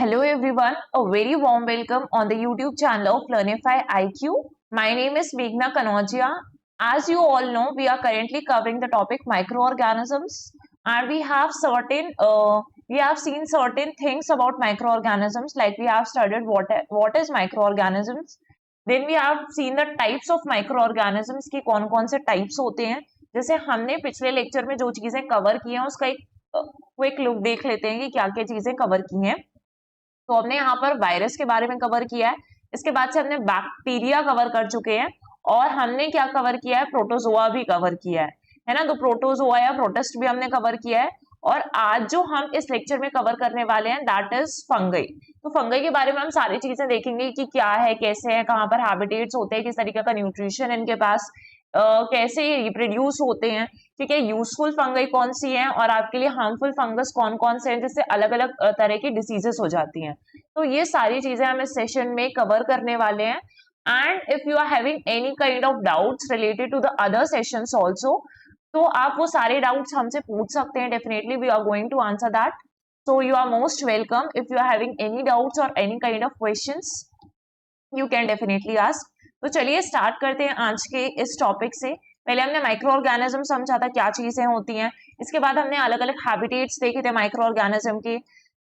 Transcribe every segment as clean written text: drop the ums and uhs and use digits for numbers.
Hello everyone, a very warm welcome on the YouTube channel of Learnify IQ. My name is Meghna Kanodia. As you all know, we are currently covering the topic microorganisms, and we have seen certain things about microorganisms, like we have studied what is microorganisms. Then we have seen the types of microorganisms की कौन-कौन से types होते हैं. जैसे हमने पिछले lecture में जो चीजें कवर की हैं उसका एक क्विक लुक देख लेते हैं कि क्या-क्या चीजें कवर की हैं. तो हमने यहाँ पर वायरस के बारे में कवर किया है. इसके बाद से हमने बैक्टीरिया कवर कर चुके हैं और हमने क्या कवर किया है, प्रोटोजोआ भी कवर किया है ना. तो प्रोटोजोआ या प्रोटिस्ट भी हमने कवर किया है. और आज जो हम इस लेक्चर में कवर करने वाले हैं दैट इज फंगई. तो फंगई के बारे में हम सारी चीजें देखेंगे कि क्या है, कैसे है, कहाँ पर हैबिटेट्स होते हैं, किस तरीके का न्यूट्रिशन इनके पास, कैसे ये रिप्रोड्यूस होते हैं, ठीक है, यूजफुल फंगई कौन सी है और आपके लिए हार्मफुल फंगस कौन कौन से हैं जिससे अलग अलग तरह की डिसीजेस हो जाती हैं. तो ये सारी चीजें हम इस सेशन में कवर करने वाले हैं. And if you are having any kind of doubts related to the other sessions also, तो आप वो सारे डाउट्स हमसे पूछ सकते हैं. Definitely we are going to answer that. So you are most welcome. If you are having any doubts और any kind of questions you can definitely ask. तो चलिए स्टार्ट करते हैं आज के इस टॉपिक से. पहले हमने माइक्रो ऑर्गेनिज्म समझा था, क्या चीजें होती हैं. इसके बाद हमने अलग अलग हैबिटेट्स देखे थे माइक्रो ऑर्गेनिज्म के.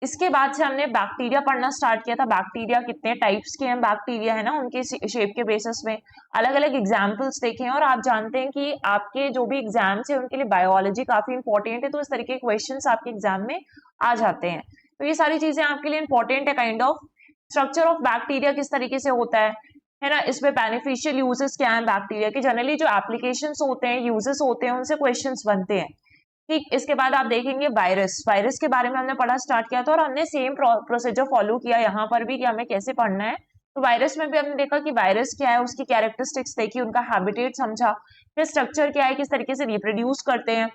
इसके बाद से हमने बैक्टीरिया पढ़ना स्टार्ट किया था. बैक्टीरिया कितने टाइप्स के हैं बैक्टीरिया, है ना, उनके शेप के बेसिस में अलग अलग एग्जाम्पल्स देखे हैं. और आप जानते हैं कि आपके जो भी एग्जाम्स है उनके लिए बायोलॉजी काफी इंपॉर्टेंट है, तो इस तरीके के क्वेश्चंस आपके एग्जाम में आ जाते हैं. तो ये सारी चीजें आपके लिए इंपॉर्टेंट है. Kind of structure of bacteria किस तरीके से होता है ना, इसमें बेनिफिशियल यूजेस क्या है बैक्टीरिया के, जनरली जो एप्लीकेशंस होते हैं, यूजेस होते हैं, उनसे क्वेश्चंस बनते हैं. ठीक, इसके बाद आप देखेंगे वायरस. वायरस के बारे में हमने पढ़ा स्टार्ट किया था और हमने सेम प्रोसीजर फॉलो किया यहाँ पर भी कि हमें कैसे पढ़ना है. तो वायरस में भी हमने देखा कि वायरस क्या है, उसकी कैरेक्टरिस्टिक्स देखी, उनका हैबिटेट समझा, फिर स्ट्रक्चर क्या है, किस तरीके से रिप्रोड्यूस करते हैं.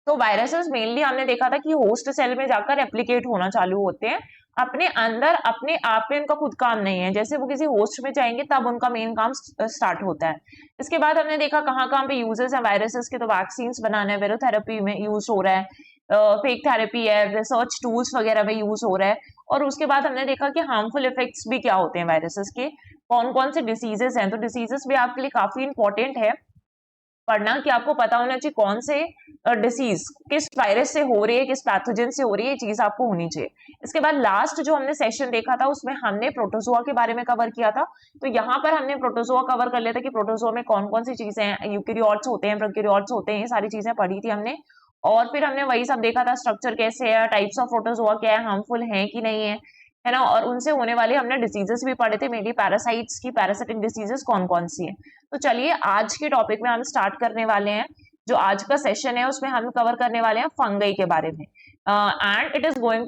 तो वायरसेस मेनली हमने देखा था कि होस्ट सेल में जाकर रेप्लिकेट होना चालू होते हैं अपने अंदर, अपने आप में उनका खुद काम नहीं है. जैसे वो किसी होस्ट में जाएंगे तब उनका मेन काम स्टार्ट होता है. इसके बाद हमने देखा कहाँ कहाँ पे यूजेस हैं वायरसेस के. तो वैक्सीन बनाने, वेरोथेरेपी में यूज हो रहा है, फेक थेरेपी है, रिसर्च टूल्स वगैरह में यूज हो रहा है. और उसके बाद हमने देखा कि हार्मफुल इफेक्ट्स भी क्या होते हैं वायरसेस के, कौन कौन से डिसीजेस हैं. तो डिसीजेस भी आपके लिए काफी इंपॉर्टेंट है पढ़ना, कि आपको पता होना चाहिए कौन से डिसीज किस वायरस से हो रही है, किस पैथोजन से हो रही है, ये चीज आपको होनी चाहिए. इसके बाद लास्ट जो हमने सेशन देखा था उसमें हमने प्रोटोजोआ के बारे में कवर किया था. तो यहाँ पर हमने प्रोटोजोआ कवर कर लिया था कि प्रोटोजोआ में कौन कौन सी चीजें हैं, यूकेरियोट्स होते हैं, प्रोकैरियोट्स होते हैं, ये सारी चीजें पढ़ी थी हमने. और फिर हमने वही सब देखा था, स्ट्रक्चर कैसे है, टाइप्स ऑफ प्रोटोजोआ क्या है, हार्मफुल है कि नहीं है ना. और उनसे होने वाले हमने डिसीजेस भी पढ़े थे, मेनली पैरासाइट्स की, पैरासिटिक डिसीजेस कौन कौन सी है. तो चलिए आज के टॉपिक में हम स्टार्ट करने वाले हैं. जो आज का सेशन है उसमें हम कवर करने वाले हैं फंगई के बारे में. And it is going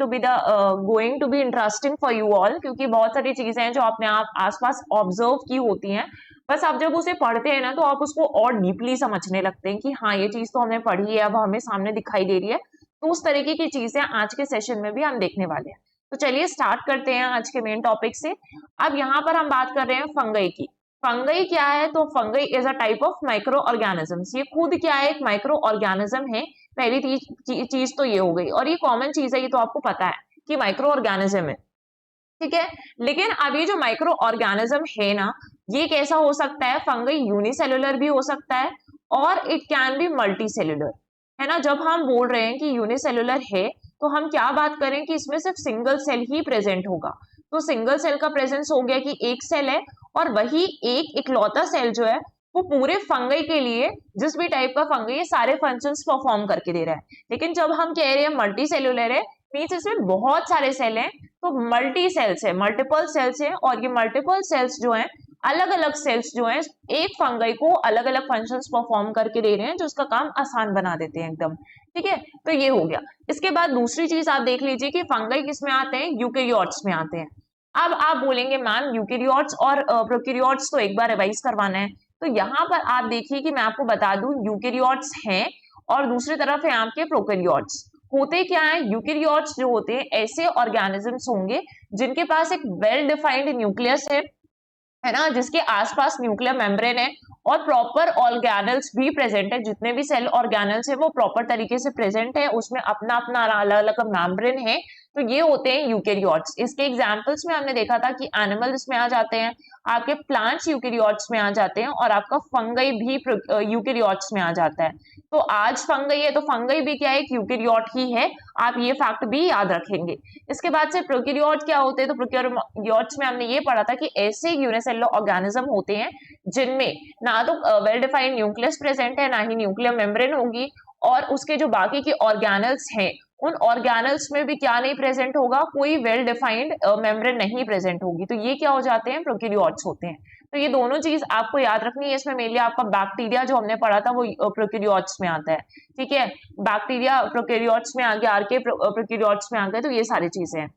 to be interesting for you all, क्योंकि बहुत सारी चीजें हैं जो आपने आप आसपास ऑब्जर्व की होती हैं. बस आप जब उसे पढ़ते हैं ना तो आप उसको और डीपली समझने लगते हैं कि हाँ ये चीज तो हमने पढ़ी है, अब हमें सामने दिखाई दे रही है. तो उस तरीके की चीजें आज के सेशन में भी हम देखने वाले हैं. तो चलिए स्टार्ट करते हैं आज के मेन टॉपिक से. अब यहाँ पर हम बात कर रहे हैं फंगई की. फंगई क्या है, तो fungi is a type of micro organisms. ये खुद क्या है, एक माइक्रो ऑर्गेनिज्म है. पहली चीज तो ये हो गई, और ये कॉमन चीज है, ये तो आपको पता है कि माइक्रो ऑर्गेनिज्म है, ठीक है. लेकिन अब ये जो माइक्रो ऑर्गेनिज्म है ना, ये कैसा हो सकता है, फंगई यूनिसेलुलर भी हो सकता है और it can be multi cellular, है ना. जब हम बोल रहे हैं कि यूनिसेलुलर है तो हम क्या बात करें कि इसमें सिर्फ सिंगल सेल ही प्रेजेंट होगा. तो सिंगल सेल का प्रेजेंस हो गया कि एक सेल है और वही एक इकलौता सेल जो है वो पूरे फंगई के लिए, जिस भी टाइप का फंगई है, सारे फंक्शंस परफॉर्म करके दे रहा है. लेकिन जब हम कह रहे हैं मल्टी सेलुलर है, मीन्स इसमें बहुत सारे सेल हैं, तो मल्टी सेल्स है, मल्टीपल सेल्स है. और ये मल्टीपल सेल्स जो हैं, अलग अलग सेल्स जो हैं, एक फंगई को अलग अलग फंक्शंस परफॉर्म करके दे रहे हैं, जो उसका काम आसान बना देते हैं एकदम, ठीक है. तो ये हो गया. इसके बाद दूसरी चीज आप देख लीजिए कि फंगई किस में आते हैं, यूकेरियोट्स में आते हैं. अब आप बोलेंगे मैम यूकेरियोट्स और प्रोकैरियोट्स तो एक बार रिवाइज करवाना है. तो यहाँ पर आप देखिए कि मैं आपको बता दूं, यूकेरियोट्स हैं और दूसरी तरफ है आपके प्रोकैरियोट्स. होते क्या है, यूकेरियोट्स जो होते हैं ऐसे ऑर्गेनिजम्स होंगे जिनके पास एक वेल डिफाइंड न्यूक्लियस है ना, जिसके आसपास न्यूक्लियर मेम्ब्रेन है और प्रॉपर ऑर्गेनल्स भी प्रेजेंट है. जितने भी सेल ऑर्गेनल्स है वो प्रॉपर तरीके से प्रेजेंट है, उसमें अपना अपना अलग अलग मेम्ब्रेन है तो ये होते हैं यूकेरियोट्स। इसके एग्जांपल्स में हमने देखा था कि एनिमल्स में आ जाते हैं, आपके प्लांट्स यूकेरियोट्स में आ जाते हैं, और आपका फंगई भी यूकेरियोट्स में आ जाता है। तो आज फंगई है तो फंगई भी क्या है, एक यूकेरियोट ही है, आप ये फैक्ट भी याद रखेंगे। इसके बाद से प्रोकैरियोट क्या होते हैं, तो प्रोकैरियोट्स में हमने ये पढ़ा था कि ऐसे यूनिसेलुलर ऑर्गेनिज्म होते हैं जिनमें ना तो वेल डिफाइंड न्यूक्लियस प्रेजेंट है, ना ही न्यूक्लियर मेम्ब्रेन होगी, और उसके जो बाकी के ऑर्गेनल्स हैं उन ऑर्गेनल्स में भी क्या नहीं प्रेजेंट होगा, कोई वेल डिफाइंड मेम्ब्रेन नहीं प्रेजेंट होगी। तो ये क्या हो जाते हैं, प्रोकैरियोट्स होते हैं। तो ये दोनों चीज आपको याद रखनी है। इसमें मेनली आपका बैक्टीरिया जो हमने पढ़ा था वो प्रोकैरियोट्स में आता है, ठीक है। बैक्टीरिया प्रोकैरियोट्स में आ गया, आर्के प्रोकैरियोट्स में आ गए, तो ये सारी चीजें हैं।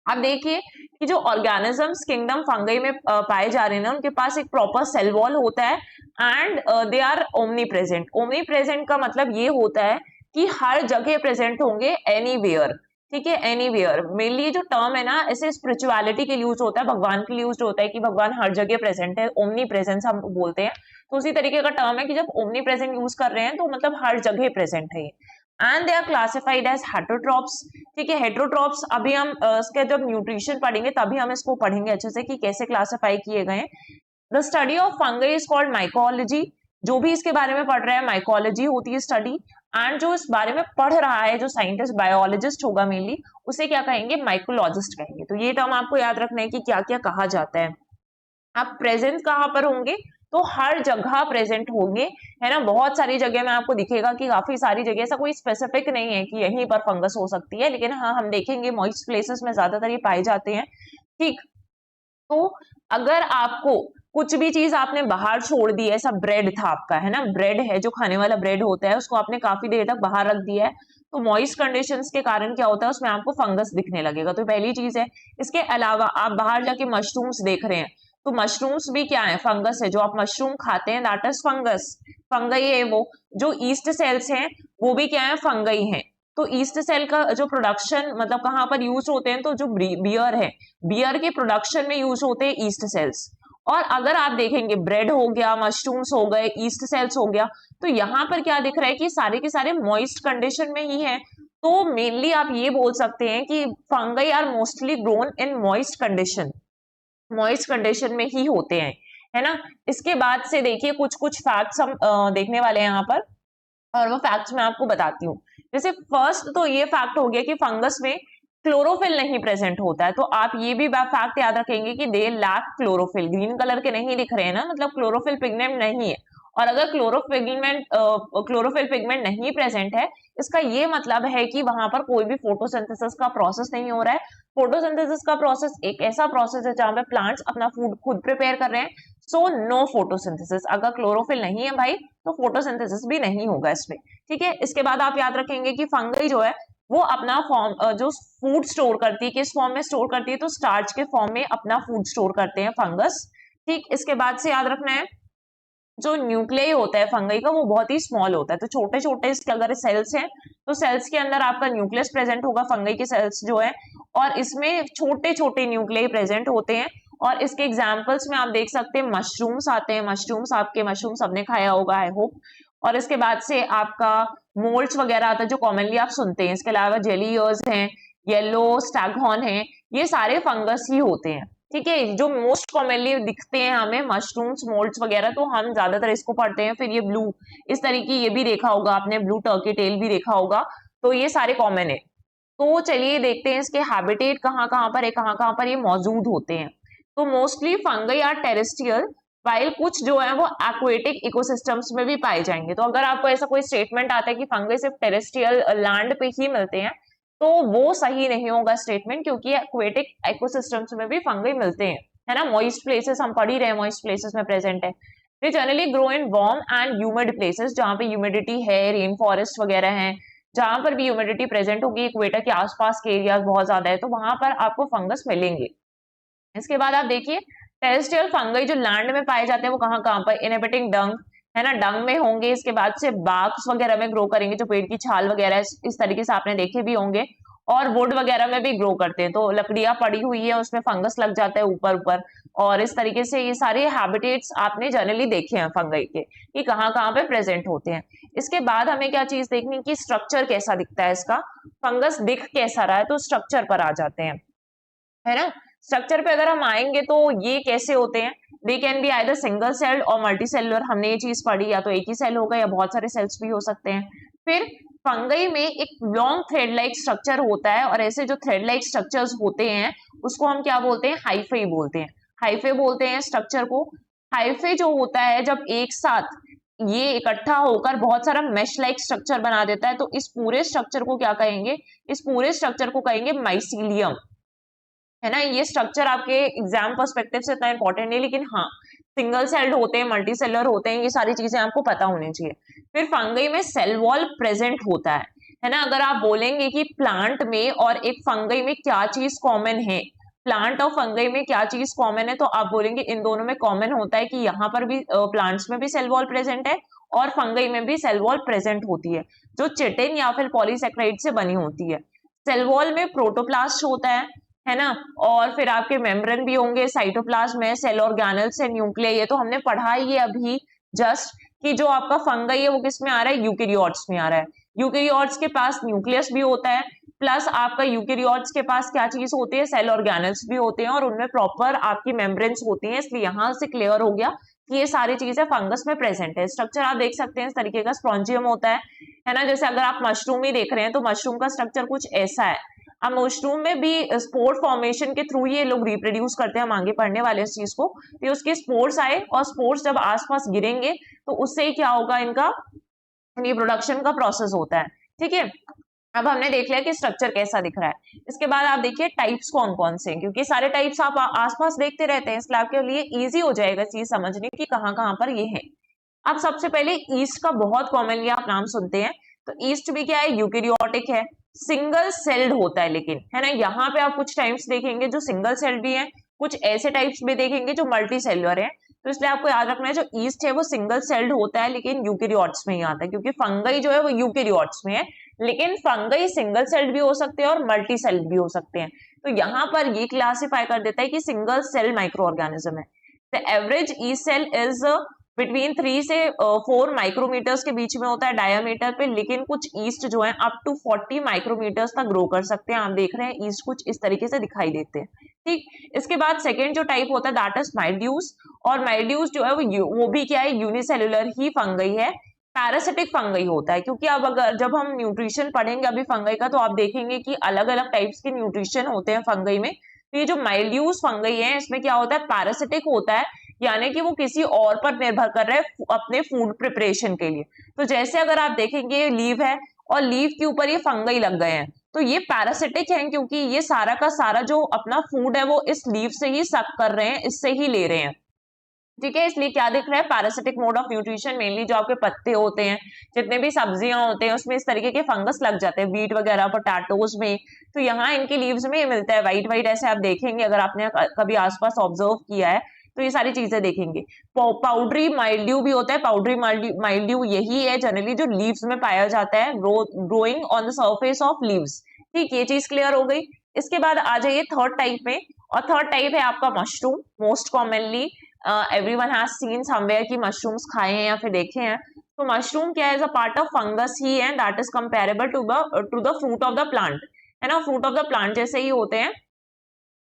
अब देखिए कि जो ऑर्गेनिजम्स किंगडम फंगई में पाए जा रहे हैं ना, उनके पास एक प्रॉपर सेल वॉल होता है and they are omnipresent. Omnipresent का मतलब ये होता है कि हर जगह प्रेजेंट होंगे, एनीवेयर, ठीक है, एनीवेयर। मेनली ये जो टर्म है ना, ऐसे स्पिरिचुअलिटी के यूज होता है, भगवान के लिए यूज होता है कि भगवान हर जगह प्रेजेंट है, ओमनी प्रेजेंस हम बोलते हैं। तो उसी तरीके का टर्म है कि जब ओमनी प्रेजेंट यूज कर रहे हैं तो मतलब हर जगह प्रेजेंट है। And they are classified as heterotrophs, ठीक है। हेटरोट्रॉप्स अभी हम इसके जब न्यूट्रिशन पढ़ेंगे तभी हम इसको पढ़ेंगे अच्छे से कि कैसे क्लासिफाई किए गए। The study of fungi is called mycology. जो भी इसके बारे में पढ़ रहा है माइकोलॉजी होती है स्टडी, एंड जो इस बारे में पढ़ रहा है जो साइंटिस्ट बायोलॉजिस्ट होगा मेनली, उसे क्या कहेंगे, माइकोलॉजिस्ट कहेंगे। तो ये टर्म आपको याद रखना है कि क्या क्या कहा जाता है। आप प्रेजेंट कहाँ पर होंगे, तो हर जगह प्रेजेंट होंगे, है ना। बहुत सारी जगह में आपको दिखेगा कि काफी सारी जगह, ऐसा कोई स्पेसिफिक नहीं है कि यहीं पर फंगस हो सकती है, लेकिन हाँ हम देखेंगे मॉइस्ट प्लेसेस में ज्यादातर ये पाए जाते हैं, ठीक। तो अगर आपको कुछ भी चीज आपने बाहर छोड़ दी है, ऐसा ब्रेड था आपका, है ना, ब्रेड है जो खाने वाला ब्रेड होता है, उसको आपने काफी देर तक बाहर रख दिया है, तो मॉइस्ट कंडीशंस के कारण क्या होता है, उसमें आपको फंगस दिखने लगेगा। तो पहली चीज है। इसके अलावा आप बाहर जाके मशरूम्स देख रहे हैं, तो मशरूम्स भी क्या है, फंगस है। जो आप मशरूम खाते हैं दैट इज फंगस, फंगई है वो। जो ईस्ट सेल्स हैं वो भी क्या है, फंगई है। तो ईस्ट सेल का जो प्रोडक्शन मतलब कहाँ पर यूज होते हैं, तो जो बियर है, बियर के प्रोडक्शन में यूज होते हैं ईस्ट सेल्स। और अगर आप देखेंगे ब्रेड हो गया, मशरूम्स हो गए, ईस्ट सेल्स हो गया, तो यहाँ पर क्या दिख रहा है कि सारे के सारे मॉइस्ट कंडीशन में ही है। तो मेनली आप ये बोल सकते हैं कि fungi are mostly grown in moist condition, moist condition में ही होते हैं, है ना। इसके बाद से देखिए कुछ कुछ फैक्ट्स हम देखने वाले हैं यहाँ पर, और वो फैक्ट्स मैं आपको बताती हूँ। जैसे फर्स्ट तो ये फैक्ट हो गया कि फंगस में क्लोरोफिल नहीं प्रेजेंट होता है। तो आप ये भी फैक्ट याद रखेंगे कि they lack chlorophyll, green colour के नहीं दिख रहे हैं ना, मतलब क्लोरोफिल पिगमेंट नहीं है। और अगर क्लोरोफिल पिगमेंट नहीं प्रेजेंट है, इसका ये मतलब है कि वहां पर कोई भी फोटोसिंथेसिस का प्रोसेस नहीं हो रहा है। फोटोसिंथेसिस का प्रोसेस एक ऐसा प्रोसेस है जहां पे प्लांट्स अपना फूड खुद प्रिपेयर कर रहे हैं, सो नो फोटोसिंथेसिस। अगर क्लोरोफिल नहीं है भाई तो फोटोसिंथेसिस भी नहीं होगा इसमें, ठीक है। इसके बाद आप याद रखेंगे कि फंगई जो है वो अपना फॉर्म जो फूड स्टोर करती है, किस फॉर्म में स्टोर करती है, तो स्टार्च के फॉर्म में अपना फूड स्टोर करते हैं फंगस, ठीक। इसके बाद से याद रखना है जो न्यूक्लियस होता है फंगई का वो बहुत ही स्मॉल होता है। तो छोटे छोटे इसके अगर सेल्स हैं तो सेल्स के अंदर आपका न्यूक्लियस प्रेजेंट होगा, फंगई के सेल्स जो है, और इसमें छोटे छोटे न्यूक्लियस प्रेजेंट होते हैं। और इसके एग्जाम्पल्स में आप देख सकते हैं मशरूम्स आते हैं, मशरूम्स सबने खाया होगा आई होप। और इसके बाद से आपका मोल्ड्स वगैरह आता है जो कॉमनली आप सुनते हैं। इसके अलावा जेलीयर्स हैं, येलो स्टैगहॉर्न है, ये सारे फंगस ही होते हैं, ठीक है। जो मोस्ट कॉमनली दिखते हैं हमें मशरूम्स, मोल्ड्स वगैरह, तो हम ज्यादातर इसको पढ़ते हैं। फिर ये ब्लू इस तरीके ये भी देखा होगा आपने, ब्लू टर्की टेल भी देखा होगा, तो ये सारे कॉमन है। तो चलिए देखते हैं इसके हैबिटेट कहाँ कहाँ पर है, कहाँ कहाँ पर ये मौजूद होते हैं। तो mostly fungi are terrestrial, while कुछ जो है वो एक्वेटिक इकोसिस्टम्स में भी पाए जाएंगे। तो अगर आपको ऐसा कोई स्टेटमेंट आता है कि फंगई सिर्फ टेरेस्ट्रियल लैंड पे ही मिलते हैं, तो वो सही नहीं होगा स्टेटमेंट, क्योंकि एक्वेटिक इकोसिस्टम्स में भी फंगई मिलते हैं, है ना। मॉइस्ट प्लेसेस हम पढ़ ही रहे हैं, मॉइस्ट प्लेसेस में प्रेजेंट है। They generally grow in warm and humid places, जहाँ पे ह्यूमिडिटी है, रेन फॉरेस्ट वगैरह है, जहां पर भी ह्यूमिडिटी प्रेजेंट होगी, इक्वेटर के आसपास के एरिया बहुत ज्यादा है, तो वहां पर आपको फंगस मिलेंगे। इसके बाद आप देखिए टेरेस्ट्रियल फंगई जो लैंड में पाए जाते हैं वो कहाँ कहाँ पर, इनहेबिटिंग डंग, है ना, डंग में होंगे। इसके बाद से बाग्स वगैरह में ग्रो करेंगे, जो पेड़ की छाल वगैरह इस तरीके से आपने देखे भी होंगे। और वुड वगैरह में भी ग्रो करते हैं। तो लकड़ियां पड़ी हुई है उसमें फंगस लग जाता है ऊपर ऊपर, और इस तरीके से ये सारे हैबिटेट्स आपने जनरली देखे हैं फंगई के कि कहाँ कहाँ पे प्रेजेंट होते हैं। इसके बाद हमें क्या चीज देखनी कि स्ट्रक्चर कैसा दिखता है इसका, फंगस दिख कैसा रहा है, तो स्ट्रक्चर पर आ जाते हैं, है ना। स्ट्रक्चर पे अगर हम आएंगे तो ये कैसे होते हैं, they can be either single celled और मल्टी सेलुलर, हमने ये चीज पढ़ी, या तो एक ही सेल होगा या बहुत सारे सेल्स भी हो सकते हैं। फिर फंगई में एक लॉन्ग थ्रेड लाइक स्ट्रक्चर होता है, और ऐसे जो थ्रेड लाइक स्ट्रक्चर्स होते हैं उसको हम क्या बोलते हैं, हाइफे बोलते हैं। हाइफे बोलते हैं स्ट्रक्चर को। हाइफे जो होता है जब एक साथ ये इकट्ठा होकर बहुत सारा मेश लाइक स्ट्रक्चर बना देता है, तो इस पूरे स्ट्रक्चर को क्या कहेंगे, इस पूरे स्ट्रक्चर को कहेंगे माइसीलियम, है ना। ये स्ट्रक्चर आपके एग्जाम पर्सपेक्टिव से इतना इंपॉर्टेंट नहीं, लेकिन हाँ सिंगल सेल्ड होते हैं, मल्टी सेलर होते हैं, ये सारी चीजें आपको पता होनी चाहिए। फिर फंगई में सेल वॉल प्रेजेंट होता है ना। अगर आप बोलेंगे कि प्लांट में और एक फंगई में क्या चीज कॉमन है, प्लांट और फंगई में क्या चीज कॉमन है, तो आप बोलेंगे इन दोनों में कॉमन होता है कि यहाँ पर भी प्लांट्स में भी सेल वॉल प्रेजेंट है और फंगई में भी सेल वॉल प्रेजेंट होती है, जो चिटिन या फिर पॉलीसेक्राइड से बनी होती है। सेल वॉल में प्रोटोप्लास्ट होता है ना, और फिर आपके मेम्ब्रेन भी होंगे, साइटोप्लाज्म है, सेल ऑर्गेनल्स है, न्यूक्लिया, ये तो हमने पढ़ा ही है अभी जस्ट, कि जो आपका फंगई है वो किस में आ रहा है, यूकेरियोट्स में आ रहा है। यूकेरियोट्स के पास न्यूक्लियस भी होता है, प्लस आपका यूकेरियोट्स के पास क्या चीज होती है, सेल ऑर्गेनल्स भी होते हैं, और उनमें प्रॉपर आपकी मेम्ब्रेन्स होती हैं। इसलिए यहां से क्लियर हो गया कि ये सारी चीजें फंगस में प्रेजेंट है। स्ट्रक्चर आप देख सकते हैं इस तरीके का स्पॉन्जियम होता है ना। जैसे अगर आप मशरूम ही देख रहे हैं तो मशरूम का स्ट्रक्चर कुछ ऐसा है। अब मशरूम में भी स्पोर फॉर्मेशन के थ्रू ये लोग रिप्रोड्यूस करते हैं, हम आगे पढ़ने वाले इस चीज को। तो उसके स्पोर्स आए और स्पोर्स जब आसपास गिरेंगे तो उससे ही क्या होगा, इनका रिप्रोडक्शन का प्रोसेस होता है, ठीक है। अब हमने देख लिया कि स्ट्रक्चर कैसा दिख रहा है। इसके बाद आप देखिए टाइप्स कौन कौन से हैं, क्योंकि सारे टाइप्स आप आसपास देखते रहते हैं, इसलिए आपके लिए इजी हो जाएगा चीज समझने की कहाँ कहाँ पर ये है। अब सबसे पहले ईस्ट का बहुत कॉमनली आप नाम सुनते हैं, तो ईस्ट भी क्या है, यूकेरियोटिक है, सिंगल सेल्ड होता है, लेकिन है ना यहाँ पे आप कुछ टाइप्स देखेंगे जो सिंगल सेल्ड भी है, कुछ ऐसे टाइप्स भी देखेंगे जो मल्टी सेलुलर है। तो इसलिए आपको याद रखना है जो ईस्ट है वो सिंगल सेल्ड होता है, लेकिन यूकेरियोट्स में ही आता है, क्योंकि फंगई जो है वो यूकेरियोट्स में है, लेकिन फंगई सिंगल सेल्ड भी हो सकते हैं और मल्टी सेल्ड भी हो सकते हैं। तो यहाँ पर ये क्लासिफाई कर देता है कि सिंगल सेल माइक्रो ऑर्गेनिज्म है। The average E cell is between 3 से 4 माइक्रोमीटर्स के बीच में होता है डायामीटर पे, लेकिन कुछ ईस्ट जो है अप टू 40 माइक्रोमीटर्स तक ग्रो कर सकते हैं। आप देख रहे हैं ईस्ट कुछ इस तरीके से दिखाई देते हैं, ठीक। इसके बाद सेकेंड जो टाइप होता है दैट इज माइल्ड्यूस, और माइल्ड्यूस जो है वो भी क्या है, यूनिसेलुलर ही फंगई है, पैरासिटिक फंगई होता है। क्योंकि अब अगर जब हम न्यूट्रिशन पढ़ेंगे अभी फंगई का, तो आप देखेंगे कि अलग अलग टाइप्स के न्यूट्रिशन होते हैं फंगई में। तो ये जो माइल्ड्यूस फंगई है इसमें क्या होता है, पैरासिटिक होता है, यानी कि वो किसी और पर निर्भर कर रहा है अपने फूड प्रिपरेशन के लिए। तो जैसे अगर आप देखेंगे लीव है और लीव के ऊपर ये फंगई लग गए हैं, तो ये पैरासिटिक हैं, क्योंकि ये सारा का सारा जो अपना फूड है वो इस लीव से ही सक कर रहे हैं, इससे ही ले रहे हैं, ठीक है। इसलिए क्या दिख रहा है, parasitic mode of nutrition, mainly जो आपके पत्ते होते हैं, जितने भी सब्जियां होते हैं उसमें इस तरीके के फंगस लग जाते हैं, बीट वगैरह पोटैटोज में। तो यहाँ इनकी लीव्स में मिलता है व्हाइट व्हाइट, ऐसे आप देखेंगे अगर आपने कभी आसपास ऑब्जर्व किया है तो ये सारी चीजें देखेंगे। पाउडरी माइल्ड्यू भी होता है, पाउडरी माइल्ड्यू यही है जनरली जो लीव्स में पाया जाता है, growing on the surface of leaves, ठीक। ये चीज क्लियर हो गई। इसके बाद आ जाइए थर्ड टाइप में, और थर्ड टाइप है आपका mushroom. Most commonly everyone has seen somewhere कि मशरूम्स खाए हैं या फिर देखे हैं। तो मशरूम क्या है, as a part of fungus ही है, that is comparable to the fruit of the plant, है ना, फ्रूट ऑफ द प्लांट जैसे ही होते हैं।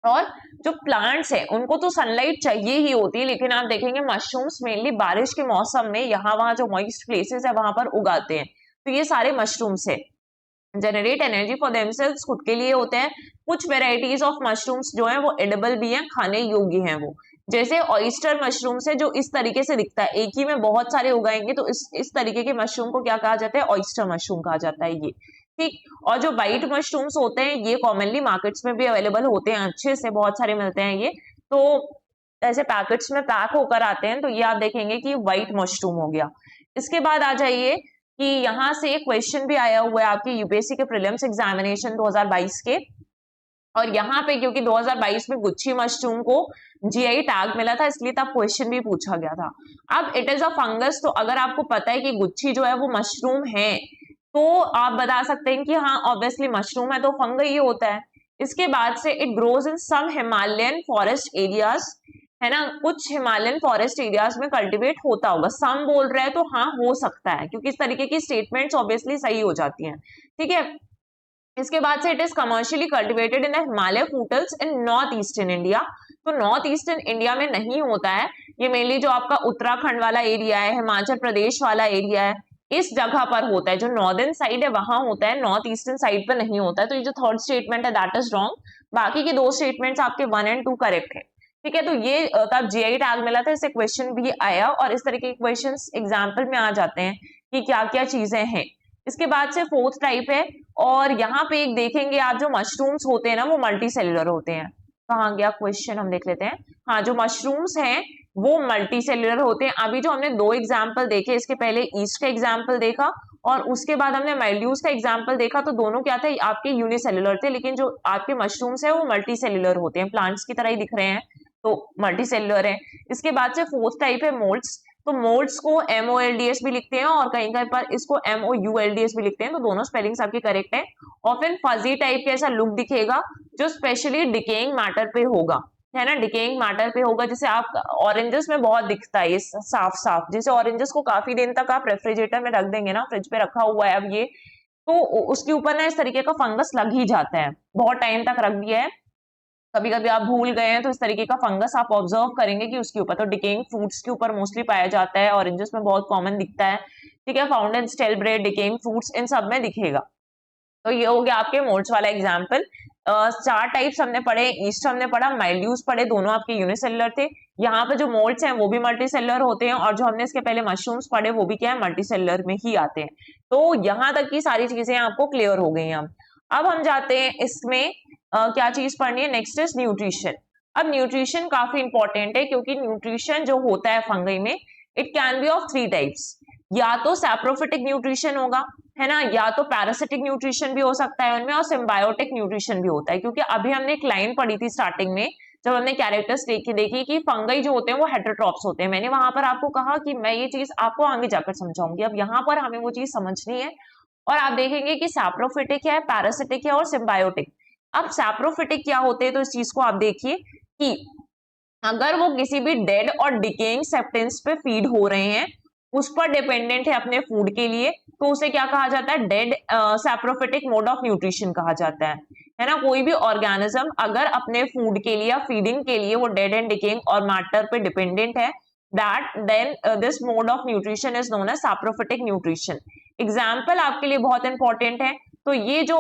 और जो प्लांट्स है उनको तो सनलाइट चाहिए ही होती है, लेकिन आप देखेंगे मशरूम्स मेनली बारिश के मौसम में यहाँ वहां जो मॉइस्ट प्लेसेस है वहां पर उगाते हैं। तो ये सारे मशरूम्स है, जनरेट एनर्जी फॉर देमसेल्व्स, खुद के लिए होते हैं। कुछ वेराइटीज ऑफ मशरूम्स जो है वो एडिबल भी हैं, खाने योग्य हैं वो, जैसे ऑयस्टर मशरूम्स है जो इस तरीके से दिखता है, एक ही में बहुत सारे उगाएंगे तो इस तरीके के मशरूम को क्या कहा जाता है, ऑयस्टर मशरूम कहा जाता है ये, ठीक। और जो व्हाइट मशरूम्स होते हैं ये कॉमनली मार्केट्स में भी अवेलेबल होते हैं, अच्छे से बहुत सारे मिलते हैं ये, तो ऐसे पैकेट्स में पैक होकर आते हैं। तो ये आप देखेंगे कि व्हाइट मशरूम हो गया। इसके बाद आ जाइए कि यहाँ से एक क्वेश्चन भी आया हुआ है आपके यूपीएससी के प्रीलिम्स एग्जामिनेशन 2022 के, और यहाँ पे क्योंकि 2022 में गुच्छी मशरूम को जीआई टैग मिला था इसलिए तब क्वेश्चन भी पूछा गया था। अब इट इज अ फंगस, तो अगर आपको पता है कि गुच्छी जो है वो मशरूम है, तो आप बता सकते हैं कि हाँ ऑब्वियसली मशरूम है तो फंगई ही होता है। इसके बाद से it grows in some Himalayan forest areas, है ना, कुछ हिमालयन फॉरेस्ट एरियाज में कल्टीवेट होता होगा, सम बोल रहा है तो हाँ हो सकता है, क्योंकि इस तरीके की स्टेटमेंट्स ऑब्वियसली सही हो जाती हैं, ठीक है। इसके बाद से it is commercially cultivated in the Himalaya foothills in north eastern India. तो नॉर्थ ईस्टर्न इंडिया में नहीं होता है, ये मेनली जो आपका उत्तराखंड वाला एरिया है, हिमाचल प्रदेश वाला एरिया है, इस जगह पर होता है, जो नॉर्दर्न साइड है वहां होता है, नॉर्थ ईस्टर्न साइड पर नहीं होता है। तो ये जो थर्ड स्टेटमेंट है दैट इज रॉन्ग, बाकी के दो स्टेटमेंट्स आपके 1 और 2 करेक्ट है, ठीक है। तो ये तब जीआई टैग मिला था, इससे क्वेश्चन भी आया और इस तरीके के क्वेश्चंस एग्जाम्पल में आ जाते हैं कि क्या क्या चीजें हैं। इसके बाद से फोर्थ टाइप है, और यहाँ पे एक देखेंगे आप, जो मशरूम्स होते हैं ना वो मल्टी सेलुलर होते हैं। कहाँ गया क्वेश्चन, हम देख लेते हैं। हाँ, जो मशरूम्स हैं वो मल्टी सेलुलर होते हैं। अभी जो हमने 2 एग्जाम्पल देखे, इसके पहले ईस्ट का एग्जाम्पल देखा और उसके बाद हमने माइल्ड्यूज का एग्जाम्पल देखा, तो दोनों क्या थे, आपके यूनिसेलुलर थे, लेकिन जो आपके मशरूम्स है वो मल्टी सेलुलर होते हैं, प्लांट्स की तरह ही दिख रहे हैं, तो मल्टी सेलुलर है। इसके बाद से फोर्थ टाइप है मोल्ड्स। तो मोल्ड्स को MOLDS भी लिखते हैं और कहीं कहीं पर इसको MOULDS भी लिखते हैं, तो दोनों स्पेलिंग्स आपके करेक्ट है। और फिर फजी टाइप के ऐसा लुक दिखेगा जो स्पेशली डिकेइंग मैटर पे होगा, है ना, डिकेइंग मैटर पे होगा। जैसे आप ऑरेंजेस में बहुत दिखता है ये साफ साफ, जैसे ऑरेंजेस को काफी दिन तक आप रेफ्रिजरेटर में रख देंगे ना, फ्रिज पे रखा हुआ है अब ये, तो उसके ऊपर ना इस तरीके का फंगस लग ही जाता है, बहुत टाइम तक रख दिया है, कभी कभी आप भूल गए हैं तो इस तरीके का फंगस आप ऑब्जर्व करेंगे कि उसके ऊपर, तो डिकेइंग फ्रूट्स के ऊपर मोस्टली पाया जाता है, ऑरेंजेस में बहुत कॉमन दिखता है, ठीक है। Found in stale bread, decaying fruits, इन सब में दिखेगा। तो ये हो गया आपके मोल्ड्स वाला एग्जाम्पल। 4 टाइप्स हमने पढ़े, ईस्ट हमने पढ़ा, माइल्ड्यूज पढ़े, दोनों आपके यूनिसेलुलर थे। यहाँ पे जो मोल्ड्स हैं वो भी मल्टी सेलुलर होते हैं, और जो हमने इसके पहले मशरूम्स पढ़े वो भी क्या है, मल्टी सेलुलर में ही आते हैं। तो यहाँ तक की सारी चीजें आपको क्लियर हो गई हैं। अब हम जाते हैं इसमें क्या चीज पढ़नी है, नेक्स्ट इज न्यूट्रिशन। अब न्यूट्रिशन काफी इंपॉर्टेंट है, क्योंकि न्यूट्रिशन जो होता है फंगई में, it can be of 3 types. या तो सैप्रोफिटिक न्यूट्रिशन होगा, है ना, या तो पैरासिटिक न्यूट्रिशन भी हो सकता है उनमें, और सिम्बायोटिक न्यूट्रिशन भी होता है। क्योंकि अभी हमने एक लाइन पढ़ी थी स्टार्टिंग में, जब हमने कैरेक्टर्स देखी कि फंगई जो होते हैं वो हेटेरोट्रॉप्स होते हैं, मैंने वहां पर आपको कहा कि मैं ये चीज आपको आगे जाकर समझाऊंगी। अब यहाँ पर हमें वो चीज समझनी है, और आप देखेंगे कि सैप्रोफिटिक है, पैरासिटिक है और सिम्बायोटिक। अब सैप्रोफिटिक क्या होते हैं, तो इस चीज को आप देखिए कि अगर वो किसी भी डेड और डिकेइंग सब्सटेंस पे फीड हो रहे हैं, उस पर डिपेंडेंट है अपने फूड के लिए, तो उसे क्या कहा जाता है, dead saprophytic mode of nutrition कहा जाता है ना। कोई भी ऑर्गेनिज्म अगर अपने फूड के लिए या फीडिंग के लिए वो डेड एंड डिकेइंग और मैटर पे डिपेंडेंट है, that then this mode of nutrition is known as saprophytic nutrition. Example आपके लिए बहुत इंपॉर्टेंट है। तो ये जो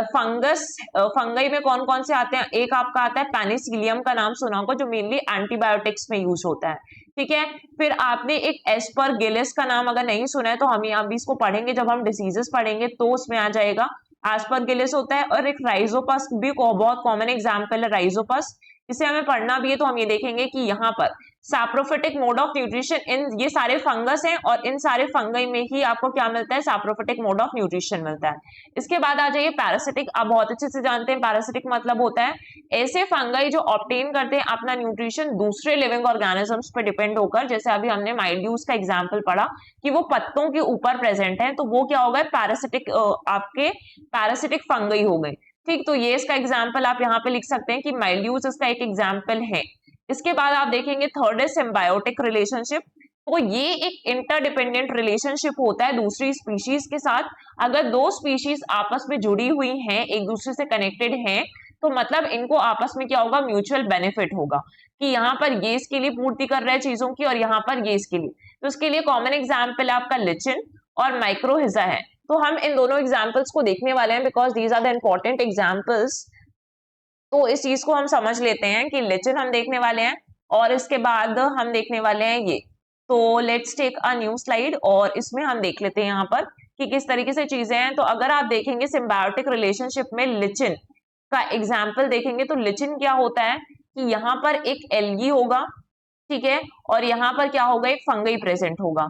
फंगई में कौन कौन से आते हैं, एक आपका आता है पेनिसिलियम, का नाम सुना होगा, जो मेनली एंटीबायोटिक्स में यूज होता है, ठीक है। फिर आपने एक एस्परगिलस का नाम अगर नहीं सुना है तो हम यहाँ भी इसको पढ़ेंगे, जब हम डिसीजेस पढ़ेंगे तो उसमें आ जाएगा। एस्परगिलस होता है, और एक राइजोपस भी बहुत कॉमन एग्जाम्पल है, राइजोपस, इसे हमें पढ़ना भी है। तो हम ये देखेंगे कि यहाँ पर सैप्रोफिटिक मोड ऑफ न्यूट्रिशन, इन ये सारे फंगस हैं और इन सारे फंगई में ही आपको क्या मिलता है, सैप्रोफिटिक मोड ऑफ न्यूट्रिशन मिलता है। इसके बाद आ जाइए पैरासिटिक। आप बहुत अच्छे से जानते हैं पैरासिटिक मतलब होता है ऐसे फंगई जो ऑब्टेन करते हैं अपना न्यूट्रिशन दूसरे लिविंग ऑर्गेनिजम्स पे डिपेंड होकर। जैसे अभी हमने माइल्ड्यूज का एग्जाम्पल पढ़ा कि वो पत्तों के ऊपर प्रेजेंट है, तो वो क्या होगा, पैरासिटिक, आपके पैरासिटिक फंगई हो गए, ठीक। तो ये इसका एग्जाम्पल आप यहाँ पे लिख सकते हैं कि माइल्ड्यूज इसका एक एग्जाम्पल है। इसके बाद आप देखेंगे थर्ड है सिम्बायोटिक रिलेशनशिप। तो ये एक इंटरडिपेंडेंट रिलेशनशिप होता है दूसरी स्पीशीज के साथ। अगर दो स्पीशीज आपस में जुड़ी हुई हैं, एक दूसरे से कनेक्टेड हैं, तो मतलब इनको आपस में क्या होगा, म्यूचुअल बेनिफिट होगा, कि यहाँ पर ये इसके लिए पूर्ति कर रहा है चीजों की और यहाँ पर ये इसके लिए। तो इसके लिए कॉमन एग्जाम्पल है आपका लिचिन और माइक्रोहिजा है। तो हम इन दोनों एग्जाम्पल्स को देखने वाले हैं because these are the important examples. तो इस चीज को हम समझ लेते हैं कि लिचिन हम देखने वाले हैं और इसके बाद हम देखने वाले हैं ये। तो let's take a new slide और इसमें हम देख लेते हैं यहाँ पर कि किस तरीके से चीजें हैं। तो अगर आप देखेंगे सिम्बायोटिक रिलेशनशिप में लिचिन का एग्जाम्पल देखेंगे, तो लिचिन क्या होता है कि यहाँ पर एक एल्गी होगा, ठीक है, और यहाँ पर क्या होगा, एक फंगई प्रेजेंट होगा।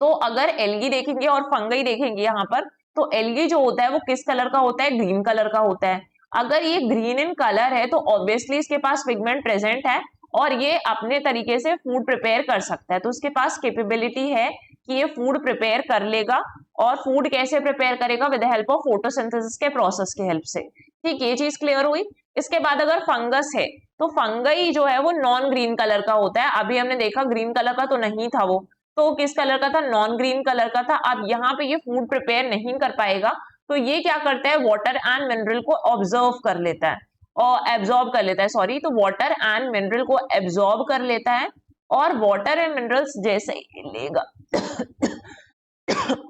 तो अगर एल्गी देखेंगे और फंगई देखेंगे यहाँ पर, तो एल्गी जो होता है वो किस कलर का होता है, ग्रीन कलर का होता है। अगर ये ग्रीन इन कलर है तो ऑब्वियसली इसके पास पिगमेंट प्रेजेंट है और ये अपने तरीके से फूड प्रिपेयर कर सकता है, तो उसके पास कैपेबिलिटी है कि ये फूड प्रिपेयर कर लेगा, और फूड कैसे प्रिपेयर करेगा, with the help of photosynthesis के प्रोसेस की हेल्प से। ठीक, ये चीज क्लियर हुई। इसके बाद अगर फंगस है तो फंगई जो है वो नॉन ग्रीन कलर का होता है। अभी हमने देखा ग्रीन कलर का तो नहीं था वो, तो किस कलर का था, नॉन ग्रीन कलर का था। अब यहाँ पे ये फूड प्रिपेयर नहीं कर पाएगा, तो ये क्या करता है, वाटर एंड मिनरल को ऑब्जर्व कर लेता है और एब्जॉर्ब कर लेता है, सॉरी, तो वाटर एंड मिनरल को एब्जॉर्ब कर लेता है, और वाटर एंड मिनरल्स जैसे ही लेगा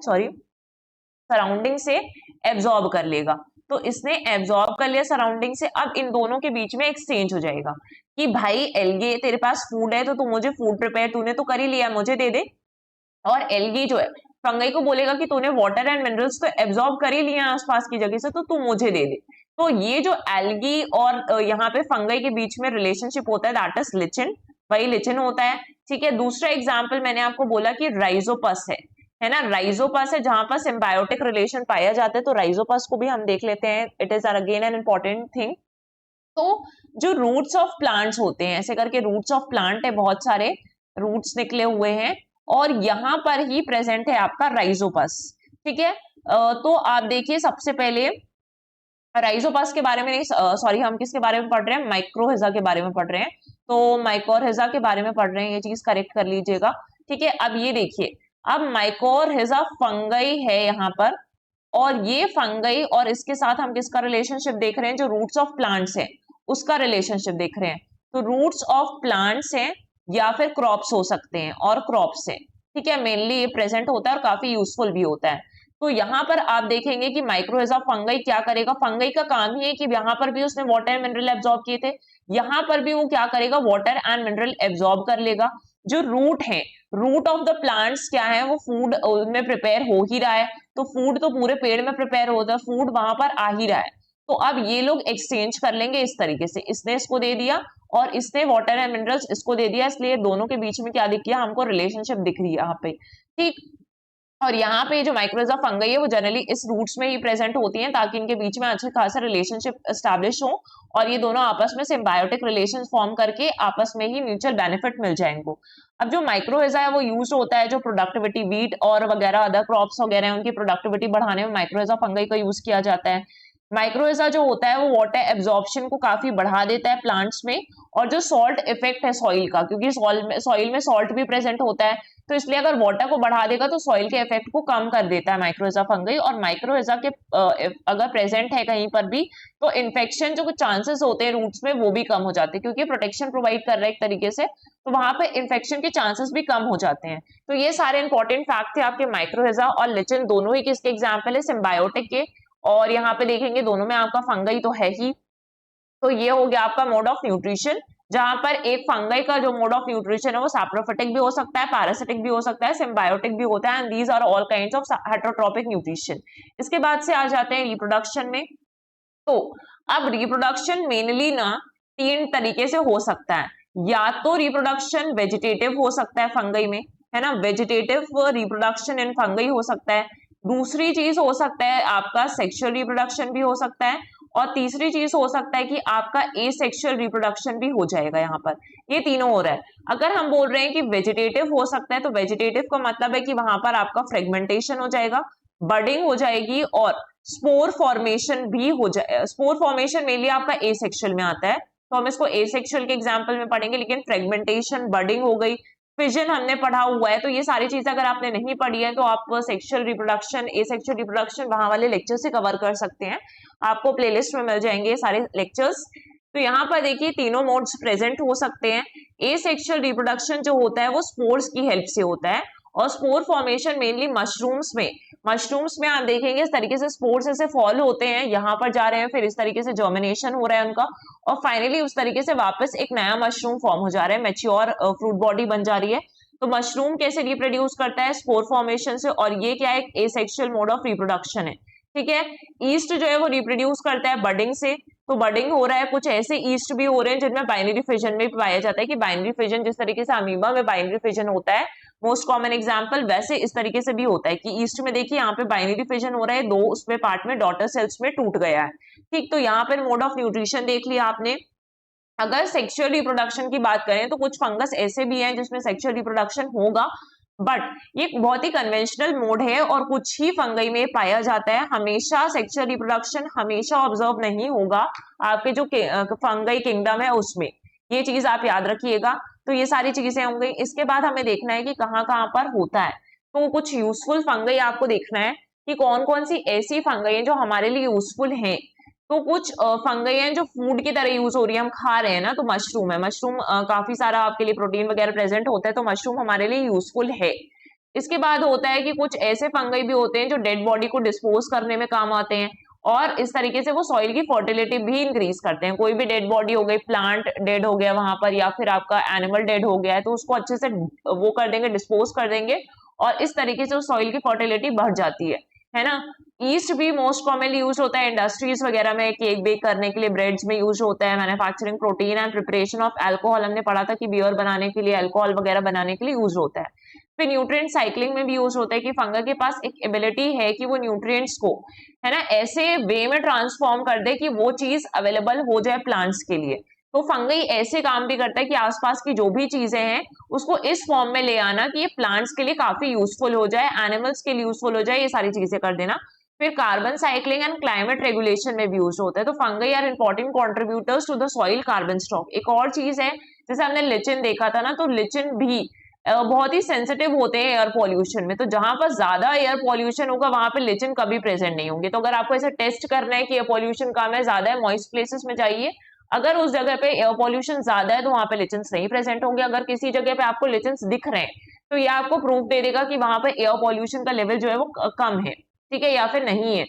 सॉरी, सराउंडिंग से एब्जॉर्ब कर लेगा। तो इसने एब्जॉर्ब कर लिया सराउंडिंग से। अब इन दोनों के बीच में एक्सचेंज हो जाएगा कि भाई एल्गे तेरे पास फूड है तो तू मुझे फूड प्रिपेयर तूने तो कर ही लिया, मुझे दे दे। और एल्गी जो है फंगई को बोलेगा कि तूने वाटर एंड मिनरल्स तो एब्जॉर्ब कर ही लिया आसपास की जगह से, तो तू मुझे दे दे। तो ये जो एल्गी और यहाँ पे फंगई के बीच में रिलेशनशिप होता है, दैट इज लिचिन, वही लिचिन होता है। ठीक है, दूसरा एग्जाम्पल मैंने आपको बोला कि राइजोपस है ना, राइजोपस है जहां पर सिम्बायोटिक रिलेशन पाया जाता है, तो राइजोपस को भी हम देख लेते हैं, it is again an important thing. तो जो रूट्स ऑफ प्लांट्स होते हैं, ऐसे करके रूट्स ऑफ प्लांट है, बहुत सारे रूट्स निकले हुए हैं, और यहाँ पर ही प्रेजेंट है आपका राइजोपस। ठीक है, तो आप देखिए सबसे पहले राइजोपस के बारे में नहीं, सॉरी, हम किसके बारे में पढ़ रहे हैं, माइक्रोहिजा के बारे में पढ़ रहे हैं, तो माइक्रोहिजा के बारे में पढ़ रहे हैं, ये चीज करेक्ट कर लीजिएगा। ठीक है, अब ये देखिए, अब माइक्रोहिजा फंगई है यहाँ पर, और ये फंगई और इसके साथ हम किसका रिलेशनशिप देख रहे हैं, जो रूट्स ऑफ प्लांट्स है उसका रिलेशनशिप देख रहे हैं। तो रूट्स ऑफ प्लांट्स हैं या फिर क्रॉप्स हो सकते हैं, और क्रॉप्स है। ठीक है, मेनली ये प्रेजेंट होता है और काफी यूजफुल भी होता है। तो यहाँ पर आप देखेंगे कि माइक्रोहिजा फंगई क्या करेगा, फंगई का काम ही है कि यहाँ पर भी उसने वाटर एंड मिनरल एब्जॉर्ब किए थे, यहाँ पर भी वो क्या करेगा, वाटर एंड मिनरल एब्जॉर्ब कर लेगा। जो रूट है, रूट ऑफ द प्लांट्स क्या है, वो फूड में प्रिपेयर हो ही रहा है, तो फूड तो पूरे पेड़ में प्रिपेयर होता है, फूड वहां पर आ ही रहा है। तो अब ये लोग एक्सचेंज कर लेंगे इस तरीके से, इसने इसको दे दिया और इसने वाटर एंड मिनरल्स इसको दे दिया, इसलिए दोनों के बीच में क्या दिख गया, हमको रिलेशनशिप दिख रही है यहाँ पे। ठीक, और यहाँ पे जो माइक्रोजा फंगई है वो जनरली इस रूट्स में ही प्रेजेंट होती हैं, ताकि इनके बीच में अच्छा खासा रिलेशनशिप एस्टैब्लिश हो, और ये दोनों आपस में सिम्बायोटिक रिलेशन फॉर्म करके आपस में ही म्यूचुअल बेनिफिट मिल जाए इनको। अब जो माइक्रोहिजा है वो यूज होता है जो प्रोडक्टिविटी, वीट और वगैरह अदर क्रॉप्स वगैरह है उनकी प्रोडक्टिविटी बढ़ाने में माइक्रोहिजा फंगई का यूज किया जाता है। माइक्रोहिजा जो होता है वो वाटर एब्जॉर्प्शन को काफी बढ़ा देता है प्लांट्स में, और जो सॉल्ट इफेक्ट है सॉइल का, क्योंकि सॉइल में सॉल्ट भी प्रेजेंट होता है, तो इसलिए अगर वाटर को बढ़ा देगा तो सॉइल के इफेक्ट को कम कर देता है माइक्रोहिजा फंगई। और माइक्रोहिजा के अगर प्रेजेंट है कहीं पर भी तो इन्फेक्शन जो चांसेस होते हैं रूट्स में वो भी कम हो जाते हैं, क्योंकि प्रोटेक्शन प्रोवाइड कर रहा है एक तरीके से, तो वहां पे इन्फेक्शन के चांसेस भी कम हो जाते हैं। तो ये सारे इंपॉर्टेंट फैक्ट थे आपके माइक्रोहिजा और लिचिन दोनों ही किसके एग्जाम्पल है, सिम्बायोटिक के, और यहाँ पे देखेंगे दोनों में आपका फंगई तो है ही। तो ये हो गया आपका मोड ऑफ न्यूट्रिशन, जहां पर एक फंगई का जो मोड ऑफ न्यूट्रिशन है वो सैप्रोफिटिक भी हो सकता है, पैरासिटिक भी हो सकता है, सिम्बायोटिक भी होता है, and these are all kinds of heterotrophic nutrition. इसके बाद से आ जाते हैं रिप्रोडक्शन में। तो अब रिप्रोडक्शन मेनली ना तीन तरीके से हो सकता है, या तो रिप्रोडक्शन वेजिटेटिव हो सकता है फंगई में, है ना, वेजिटेटिव रिप्रोडक्शन इन फंगई हो सकता है। दूसरी चीज हो सकता है आपका सेक्सुअल रिप्रोडक्शन भी हो सकता है, और तीसरी चीज हो सकता है कि आपका एसेक्सुअल रिप्रोडक्शन भी हो जाएगा। यहाँ पर ये तीनों हो रहा है। अगर हम बोल रहे हैं कि वेजिटेटिव हो सकता है, तो वेजिटेटिव का मतलब है कि वहां पर आपका फ्रेगमेंटेशन हो जाएगा, बडिंग हो जाएगी, और स्पोर फॉर्मेशन भी हो जाए। स्पोर फॉर्मेशन मेनली आपका एसेक्सुअल में आता है, तो हम इसको एसेक्सुअल के एग्जाम्पल में पढ़ेंगे, लेकिन फ्रेगमेंटेशन, बडिंग हो गई, फिजन हमने पढ़ा हुआ है। तो ये सारी चीजें अगर आपने नहीं पढ़ी है तो आप सेक्सुअल रिप्रोडक्शन, एसेक्सुअल रिप्रोडक्शन वहां वाले लेक्चर से कवर कर सकते हैं, आपको प्लेलिस्ट में मिल जाएंगे ये सारे लेक्चर्स। तो यहाँ पर देखिए तीनों मोड्स प्रेजेंट हो सकते हैं। एसेक्सुअल रिप्रोडक्शन जो होता है वो स्पोर्स की हेल्प से होता है, और स्पोर फॉर्मेशन मेनली मशरूम्स में आप देखेंगे इस तरीके से स्पोर्स ऐसे फॉल होते हैं, यहाँ पर जा रहे हैं, फिर इस तरीके से जर्मिनेशन हो रहा है उनका, और फाइनली उस तरीके से वापस एक नया मशरूम फॉर्म हो जा रहा है, मैच्योर फ्रूट बॉडी बन जा रही है। तो मशरूम कैसे रिप्रोड्यूस करता है, स्पोर फॉर्मेशन से, और ये क्या है, एसेक्सुअल मोड ऑफ रिप्रोडक्शन है। ठीक है, ईस्ट जो है वो रिप्रोड्यूस करता है बडिंग से, तो बडिंग हो रहा है, कुछ ऐसे ईस्ट भी हो रहे हैं जिनमें बाइनरी फिजन में पाया जाता है, कि बाइनरी फिजन जिस तरीके से अमीबा में बाइनरी फिजन होता है मोस्ट कॉमन एग्जाम्पल, वैसे इस तरीके से भी होता है कि ईस्ट में देखिए यहाँ पे बाइनरी फिजन हो रहा है, दो उसमें पार्ट में डॉटर सेल्स में टूट गया है। ठीक, तो यहाँ पर मोड ऑफ न्यूट्रिशन देख लिया आपने। अगर सेक्सुअल रिप्रोडक्शन की बात करें तो कुछ फंगस ऐसे भी हैं जिसमें सेक्सुअल रिप्रोडक्शन होगा, बट ये बहुत ही कन्वेंशनल मोड है और कुछ ही फंगई में पाया जाता है। हमेशा सेक्सुअल रिप्रोडक्शन हमेशा ऑब्जर्व नहीं होगा आपके जो फंगई किंगडम है उसमें, ये चीज आप याद रखिएगा। तो ये सारी चीजें होंगी। इसके बाद हमें देखना है कि कहाँ कहाँ पर होता है। तो कुछ यूजफुल फंगई आपको देखना है कि कौन कौन सी ऐसी फंगई है जो हमारे लिए यूजफुल है। तो कुछ फंगई हैं जो फूड की तरह यूज हो रही है, हम खा रहे हैं ना, तो मशरूम है। मशरूम काफी सारा आपके लिए प्रोटीन वगैरह प्रेजेंट होता है, तो मशरूम हमारे लिए यूजफुल है। इसके बाद होता है कि कुछ ऐसे फंगई भी होते हैं जो डेड बॉडी को डिस्पोज करने में काम आते हैं और इस तरीके से वो सॉइल की फर्टिलिटी भी इंक्रीज करते हैं। कोई भी डेड बॉडी हो गई, प्लांट डेड हो गया वहां पर या फिर आपका एनिमल डेड हो गया है, तो उसको अच्छे से वो कर देंगे, डिस्पोज कर देंगे और इस तरीके से सॉइल की फर्टिलिटी बढ़ जाती है ना। ईस्ट भी मोस्ट कॉमनली यूज होता है इंडस्ट्रीज वगैरह में, केक बेक करने के लिए, ब्रेड्स में यूज होता है, manufacturing protein and preparation of alcohol, हमने पढ़ा था कि बियर बनाने के लिए, अल्कोहल वगैरह बनाने के लिए यूज होता है। फिर न्यूट्रिएंट साइक्लिंग में भी यूज होता है कि फंगस के पास एक एबिलिटी है कि वो न्यूट्रिएंट्स को, है ना, ऐसे वे में ट्रांसफॉर्म कर दे कि वो चीज अवेलेबल हो जाए प्लांट्स के लिए। तो फंगई ऐसे काम भी करता है कि आसपास की जो भी चीजें हैं उसको इस फॉर्म में ले आना कि ये प्लांट्स के लिए काफी यूजफुल हो जाए, एनिमल्स के लिए यूजफुल हो जाए, ये सारी चीजें कर देना। फिर carbon cycling and climate regulation में भी यूज होता है। तो fungi are important contributors to the soil carbon stock. एक और चीज है, जैसे हमने लिचिन देखा था ना, तो लिचिन भी बहुत ही सेंसिटिव होते हैं एयर पॉल्यूशन में। तो जहां पर ज्यादा एयर पॉल्यूशन होगा वहां पे लिचिन कभी प्रेजेंट नहीं होंगे। तो अगर आपको ऐसे टेस्ट करना है कि एयर पॉल्यूशन कम है, ज्यादा है, मॉइस्ट प्लेसेस में जाइए। अगर उस जगह पे एयर पॉल्यूशन ज्यादा है तो वहां पे लिचन्स नहीं प्रेजेंट होंगे। अगर किसी जगह पे आपको लिचन्स दिख रहे हैं तो ये आपको प्रूफ दे देगा कि वहां पे एयर पॉल्यूशन का लेवल जो है वो कम है, ठीक है, या फिर नहीं है।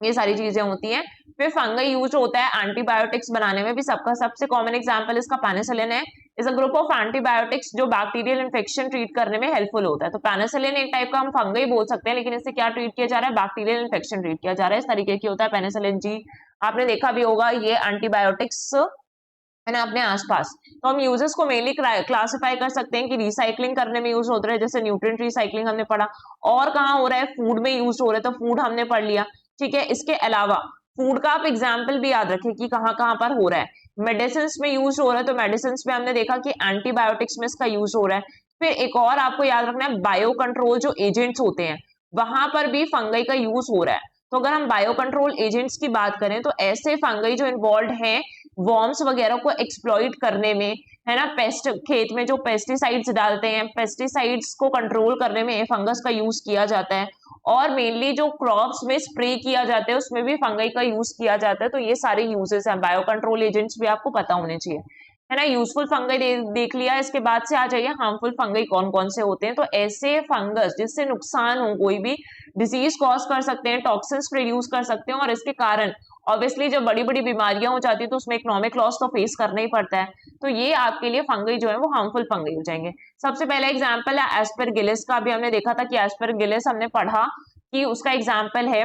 ये सारी चीजें होती हैं। फिर फंगई यूज होता है एंटीबायोटिक्स बनाने में भी। सबका सबसे कॉमन एग्जांपल इसका पेनिसिलिन है। Is a group of antibiotics जो बैक्टीरियल इन्फेक्शन ट्रीट करने में हेल्पफुल होता है। तो पेनिसिलिन एक टाइप का हम फंगई बोल सकते हैं, लेकिन इससे क्या ट्रीट किया जा रहा है, बैक्टीरियल इन्फेक्शन ट्रीट किया जा रहा है। इस तरीके की होता है पेनिसिलिन जी, आपने देखा भी होगा ये एंटीबायोटिक्स है ना अपने आसपास। तो हम यूजेस को मेनली क्लासिफाई कर सकते हैं कि रिसाइकलिंग करने में यूज होता है, जैसे न्यूट्रिएंट रिसाइकलिंग हमने पढ़ा। और कहाँ हो रहा है, फूड में यूज हो रहा है, तो फूड हमने पढ़ लिया, ठीक है। इसके अलावा फूड का आप एग्जाम्पल भी याद रखें कि कहाँ कहाँ पर हो रहा है। मेडिसिन में यूज हो रहा है, तो मेडिसिन में हमने देखा कि एंटीबायोटिक्स में इसका यूज हो रहा है। फिर एक और आपको याद रखना है, बायो कंट्रोल जो एजेंट्स होते हैं वहां पर भी फंगई का यूज हो रहा है। तो अगर हम बायो कंट्रोल एजेंट्स की बात करें तो ऐसे फंगई जो इन्वॉल्व हैं वॉर्म्स वगैरह को एक्सप्लॉइट करने में, है ना, पेस्ट, खेत में जो पेस्टिसाइड्स डालते हैं, पेस्टिसाइड्स को कंट्रोल करने में फंगस का यूज किया जाता है। और मेनली जो क्रॉप्स में स्प्रे किया जाता है उसमें भी फंगई का यूज किया जाता है। तो ये सारे यूजेस हैं, बायो कंट्रोल एजेंट्स भी आपको पता होने चाहिए, है ना। यूजफुल फंगई देख लिया। इसके बाद से आ जाइए हार्मफुल फंगई कौन कौन से होते हैं। तो ऐसे फंगस जिससे नुकसान हो, कोई भी डिजीज कॉज कर सकते हैं, टॉक्सिन्स प्रोड्यूस कर सकते हैं और इसके कारण ऑब्वियसली जब बड़ी बड़ी बीमारियां हो जाती है तो उसमें इकोनॉमिक लॉस तो फेस करना ही पड़ता है। तो ये आपके लिए फंगई जो है वो हार्मफुल फंगई हो जाएंगे। सबसे पहला एग्जाम्पल है एस्परगिलिस का। भी हमने देखा था कि एस्परगिलिस हमने पढ़ा कि उसका एग्जाम्पल है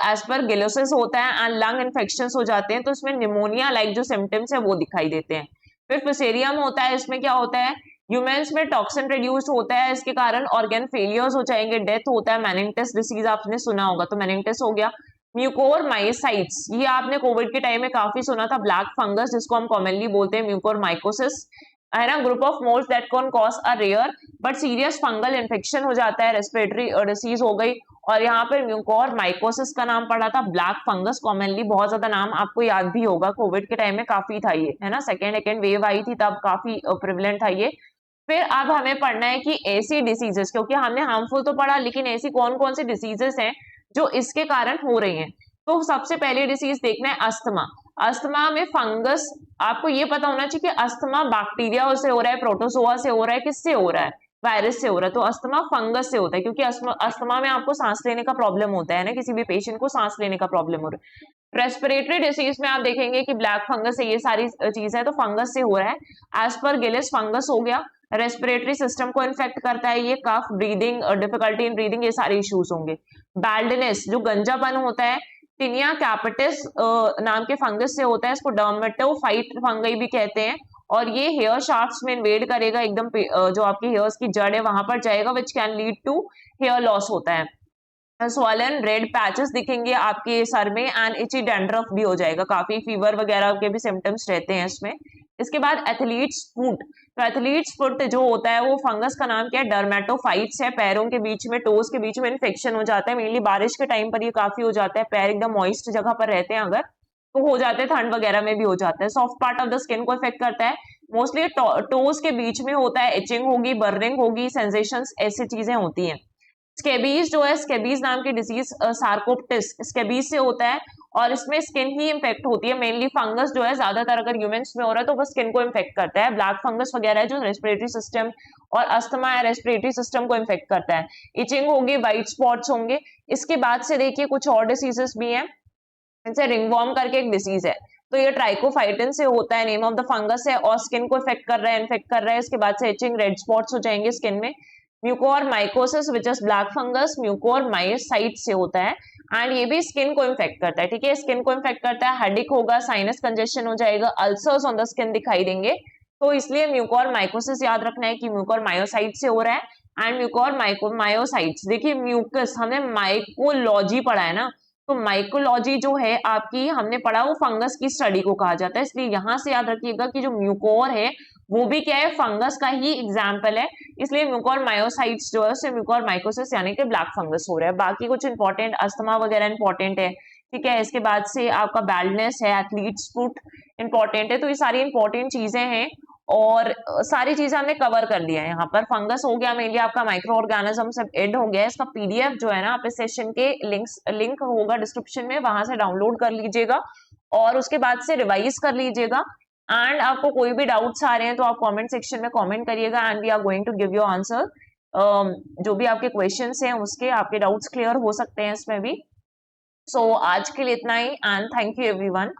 एस्परगिलोसिस होता है एंड लंग इन्फेक्शन हो जाते हैं, तो इसमें निमोनिया लाइक जो सिम्टम्स है वो दिखाई देते हैं। फिर फिसेरियम होता है, इसमें क्या होता है, ह्यूमन्स में टॉक्सिन प्रोड्यूस होता है, इसके कारण ऑर्गन फेलियर्स हो जाएंगे, डेथ होता है। मेनिंगटिस डिसीज आपने सुना होगा, तो मेनिंगटिस हो गया। म्यूकोरमाइसाइट्स, ये आपने कोविड के टाइम में काफी सुना था, ब्लैक फंगस जिसको हम कॉमनली बोलते हैं म्यूकोरमाइकोसिस, है ना, group of moulds that can cause a rare but serious fungal infection हो जाता है, रेस्पिरेटरी डिसीज हो गई। और यहाँ पर म्यूकोरमाइकोसिस का नाम पड़ा था, ब्लैक फंगस कॉमनली, बहुत ज्यादा नाम आपको याद भी होगा, कोविड के टाइम में काफी था ये, है ना, सेकेंड वेव आई थी तब काफी प्रिवलेंट था ये। फिर अब हमें पढ़ना है कि ऐसी डिसीजेस, क्योंकि हमने हार्मफुल तो पढ़ा लेकिन ऐसी कौन कौन सी डिसीजेस हैं जो इसके कारण हो रही हैं। तो सबसे पहले डिसीज देखना है अस्थमा। अस्थमा में फंगस, आपको ये पता होना चाहिए कि अस्थमा बैक्टीरिया से हो रहा है, प्रोटोजोआ से हो रहा है, किससे हो रहा है, वायरस से हो रहा है। तो अस्थमा फंगस से होता है, क्योंकि अस्थमा में आपको सांस लेने का प्रॉब्लम होता है ना, किसी भी पेशेंट को सांस लेने का प्रॉब्लम हो रहा है। रेस्पिरेटरी डिसीज में आप देखेंगे कि ब्लैक फंगस है, ये सारी चीज है, तो फंगस से हो रहा है। एस्परगिलिस फंगस हो गया, रेस्पिरेटरी सिस्टम को इन्फेक्ट करता है, ये कफ, ब्रीदिंग डिफिकल्टी इन ब्रीदिंग, ये सारे इश्यूज होंगे। बैल्डनेस जो गंजापन होता है, टिनिया कैपिटिस नाम के फंगस से होता है, इसको डर्मेटोफाइट फंगई भी कहते हैं। और ये हेयर शाफ्ट्स में इन्वेड करेगा, एकदम जो आपकी हेयर्स की जड़ है वहां पर जाएगा, which can lead to hair loss होता है। स्वॉलन रेड पैचेस दिखेंगे आपके सर में एंड इची डैंड्रफ भी हो जाएगा, काफी फीवर वगैरह के भी सिम्टम्स रहते हैं इसमें। इसके बाद एथलीट्स फुट, तो एथलीट्स फुट जो होता है वो फंगस का नाम क्या है, डर्मेटोफाइट्स है। पैरों के बीच में, टोज के बीच में इन्फेक्शन हो जाता है, मेनली बारिश के टाइम पर ये काफी हो जाता है, पैर एकदम मॉइस्ट जगह पर रहते हैं अगर, तो हो जाते हैं, ठंड वगैरह में भी हो जाता है। Soft part of the skin को इफेक्ट करता है, मोस्टली टोज के बीच में होता है, इचिंग होगी, बर्निंग होगी, सेंसेशंस, ऐसी चीजें होती हैं। स्केबीज जो है, स्केबीज नाम की डिजीज सार्कोप्टिस स्केबीज से होता है, और इसमें स्किन ही इम्पेक्ट होती है, मेनली फंगस जो है ज्यादातर अगर ह्यूमंस में हो रहा है तो वो स्किन को इम्पेक्ट करता है। ब्लैक फंगस वगैरह है जो रेस्पिरेटरी सिस्टम और अस्थमा या रेस्पिरेटरी सिस्टम को इम्पेक्ट करता है। इचिंग होगी, वाइट स्पॉट्स होंगे। इसके बाद से देखिए कुछ और डिसीजेस भी हैं, इनसे रिंगवॉर्म करके एक डिसीज है, तो ये ट्राइकोफाइटिन से होता है, नेम ऑफ द फंगस है, और स्किन को इफेक्ट कर रहा है, इन्फेक्ट कर रहा है। इसके बाद से इचिंग, रेड स्पॉट्स हो जाएंगे स्किन में। Mucor mycosis which is black fungus, Mucor myocyte से होता है, एंड ये भी स्किन को इन्फेक्ट करता है, ठीक है, स्किन को इन्फेक्ट करता है, हेडेक होगा, साइनस कंजेशन हो जाएगा, अल्सर्स ऑन द स्किन दिखाई देंगे। तो इसलिए म्यूकोर माइकोसिस याद रखना है कि म्यूकोर मायोसाइट से हो रहा है, एंड म्यूकोर मायोसाइट्स, देखिए म्यूकस हमने माइकोलॉजी पढ़ा है ना, तो माइकोलॉजी जो है आपकी हमने पढ़ा वो फंगस की स्टडी को कहा जाता है, इसलिए यहां से याद रखिएगा कि जो म्यूकोर है वो भी क्या है, फंगस का ही एग्जाम्पल है, इसलिए म्यूकोर मायोसाइट्स जो है उससे म्यूकोर माइकोसिस यानी कि ब्लैक फंगस हो रहा है। बाकी कुछ इंपॉर्टेंट, अस्थमा वगैरह इंपॉर्टेंट है, ठीक है। इसके बाद से आपका बैल्डनेस है, एथलीट्स फुट इंपॉर्टेंट है, तो ये सारी इंपॉर्टेंट चीजें हैं, और सारी चीजें हमने कवर कर लिया है यहाँ पर। फंगस हो गया, मेनली आपका माइक्रो ऑर्गेनिज्म सब एड हो गया। इसका पीडीएफ जो है ना, आप इस सेशन के लिंक होगा डिस्क्रिप्शन में, वहां से डाउनलोड कर लीजिएगा और उसके बाद से रिवाइज कर लीजिएगा। एंड आपको कोई भी डाउट्स आ रहे हैं तो आप कमेंट सेक्शन में कमेंट करिएगा, and we are going to give you answer. जो भी आपके क्वेश्चंस हैं उसके, आपके डाउट्स क्लियर हो सकते हैं इसमें भी। सो आज के लिए इतना ही, एंड थैंक यू एवरीवन।